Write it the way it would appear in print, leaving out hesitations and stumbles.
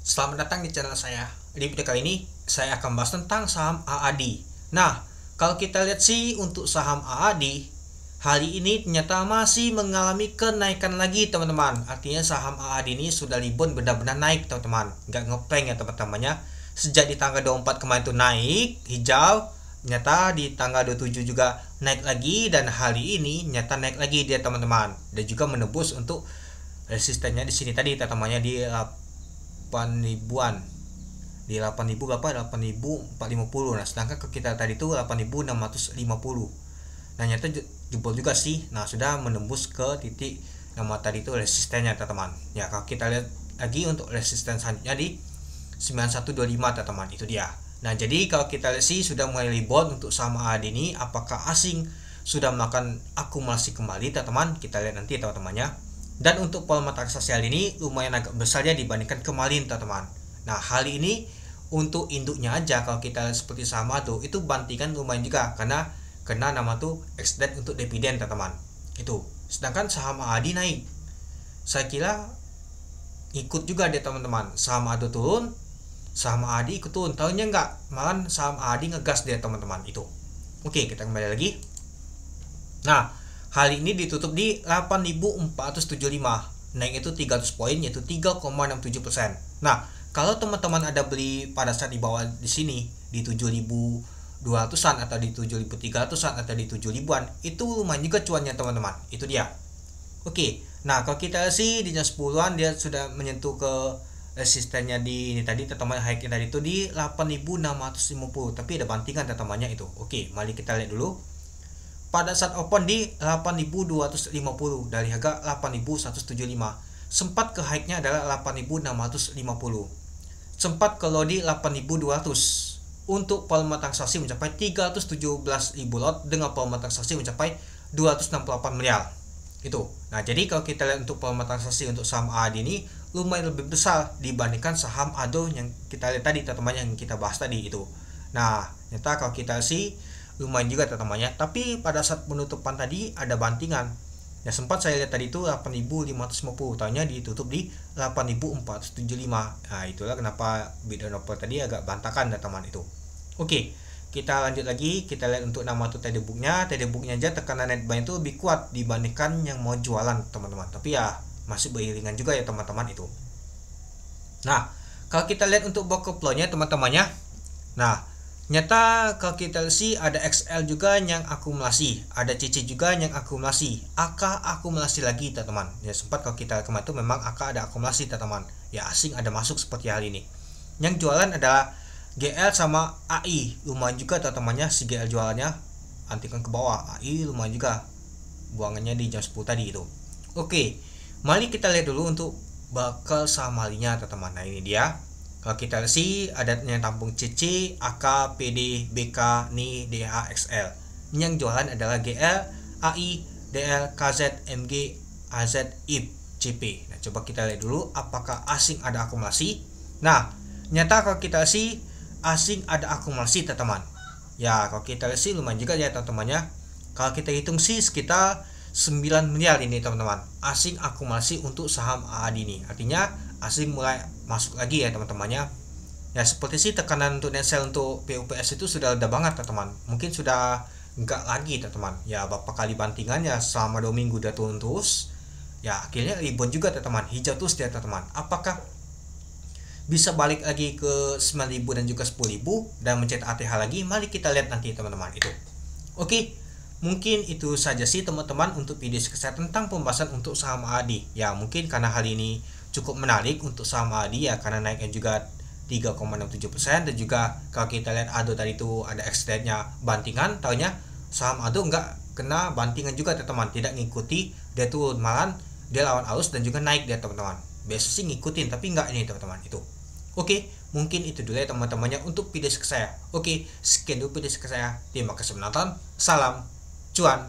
Selamat datang di channel saya. Di video kali ini saya akan bahas tentang saham AAD. Nah, kalau kita lihat sih untuk saham AAD hari ini ternyata masih mengalami kenaikan lagi teman-teman. Artinya saham AAD ini sudah rebound benar-benar naik teman-teman. Nggak ngeprank ya teman-temannya. Sejak di tanggal 24 kemarin itu naik hijau, ternyata di tanggal 27 juga naik lagi, dan hari ini ternyata naik lagi dia teman-teman. Dan juga menembus untuk resistennya di sini tadi teman-temannya di 8 ribuan, di 8.000 berapa, 8.450. Nah sedangkan ke kita tadi itu 8.650. Nah nyata jebol juga sih. Nah sudah menembus ke titik nama tadi itu resistennya teman-teman. Ya kalau kita lihat lagi untuk resisten selanjutnya di 9125 teman-teman, itu dia. Nah jadi kalau kita lihat sih sudah mulai rebound untuk saham AAD ini. Apakah asing sudah melakukan akumulasi kembali teman-teman? Kita lihat nanti teman-temannya. Dan untuk volume transaksi hari ini lumayan agak besar ya dibandingkan kemarin teman-teman. Nah hari ini untuk induknya aja kalau kita seperti sama tuh itu bantingan lumayan juga karena kena nama tuh extend untuk dividen teman-teman itu. Sedangkan saham AAD naik, saya kira ikut juga dia teman-teman. Saham AAD turun, saham AAD ikut turun. Tahunya enggak, malah saham AAD ngegas dia teman-teman itu. Oke, kita kembali lagi. Nah hari ini ditutup di 8.475, naik itu 300 poin yaitu 3,67%. Nah, kalau teman-teman ada beli pada saat di bawah di sini di 7.200-an atau di 7.300-an atau di 7.000-an, itu lumayan juga cuannya teman-teman. Itu dia. Oke. Nah, kalau kita sih di jam 10-an dia sudah menyentuh ke resistennya di ini tadi teman-teman, high tadi itu di 8.650, tapi ada bantingan teman-temannya itu. Oke, mari kita lihat dulu. Pada saat open di 8.250 dari harga 8.175, sempat ke high-nya adalah 8.650, sempat ke low di 8.200. Untuk volume transaksi mencapai 317.000 lot dengan volume transaksi mencapai 268 miliar itu. Nah jadi kalau kita lihat untuk volume transaksi untuk saham AAD ini lumayan lebih besar dibandingkan saham ADO yang kita lihat tadi teman-teman, yang kita bahas tadi itu. Nah ternyata kalau kita sih lumayan juga teman-temannya, tapi pada saat penutupan tadi ada bantingan ya, sempat saya lihat tadi itu 8.550, tahunnya ditutup di 8.475. Nah itulah kenapa bid and offer tadi agak bantakan teman-teman itu. Oke, kita lanjut lagi. Kita lihat untuk nama tuh tadi booknya aja tekanan net buy itu lebih kuat dibandingkan yang mau jualan teman-teman, tapi ya masih beriringan juga ya teman-teman itu. Nah kalau kita lihat untuk bucket flow-nya teman-temannya, nah nyata kalau kita sih ada XL juga yang akumulasi, ada CC juga yang akumulasi, AK akumulasi lagi teman-teman. Ya sempat kalau kita kemarin itu memang AK ada akumulasi teman-teman. Ya asing ada masuk seperti hari ini. Yang jualan adalah GL sama AI, lumayan juga teman-temannya si GL jualannya, antikan ke bawah. AI lumayan juga buangannya di jam 10 tadi itu. Oke, mari kita lihat dulu untuk bakal samalinya teman-teman. Nah ini dia. Kalau kita lihat sih ada yang tampung CC, AK, PD, BK, NI, DH, XL. Yang jualan adalah GL, AI, DL, KZ, MG, AZ, IP, CP. Nah coba kita lihat dulu apakah asing ada akumulasi. Nah nyata kalau kita sih asing ada akumulasi teman-teman. Ya kalau kita lihat sih lumayan juga ya teman-temannya. Kalau kita hitung sih sekitar 9 miliar ini teman-teman, asing akumulasi untuk saham AAD ini. Artinya asing mulai masuk lagi ya teman-temannya. Ya seperti sih tekanan untuk net sell untuk PUPS itu sudah ada banget teman-teman. Mungkin sudah enggak lagi teman-teman. Ya berapa kali bantingan ya selama 2 minggu udah turun terus. Ya akhirnya rebound juga teman-teman, hijau terus dia teman-teman. Apakah bisa balik lagi ke 9.000 dan juga 10.000 dan mencetak ATH lagi? Mari kita lihat nanti teman-teman itu. Oke, mungkin itu saja sih teman-teman untuk video kesehatan tentang pembahasan untuk saham AAD. Ya mungkin karena hari ini cukup menarik untuk saham AAD ya, karena naiknya juga 3,67%, dan juga kalau kita lihat ADO tadi itu ada extendnya bantingan, tahunya saham ADO enggak kena bantingan juga teman-teman, tidak ngikuti dia turun, malah dia lawan arus dan juga naik dia teman-teman. Biasa sih ngikutin tapi enggak ini teman-teman itu. Oke, mungkin itu dulu ya teman-temannya untuk video saya. Oke, sekian dulu video saya. Terima kasih menonton. Salam cuan.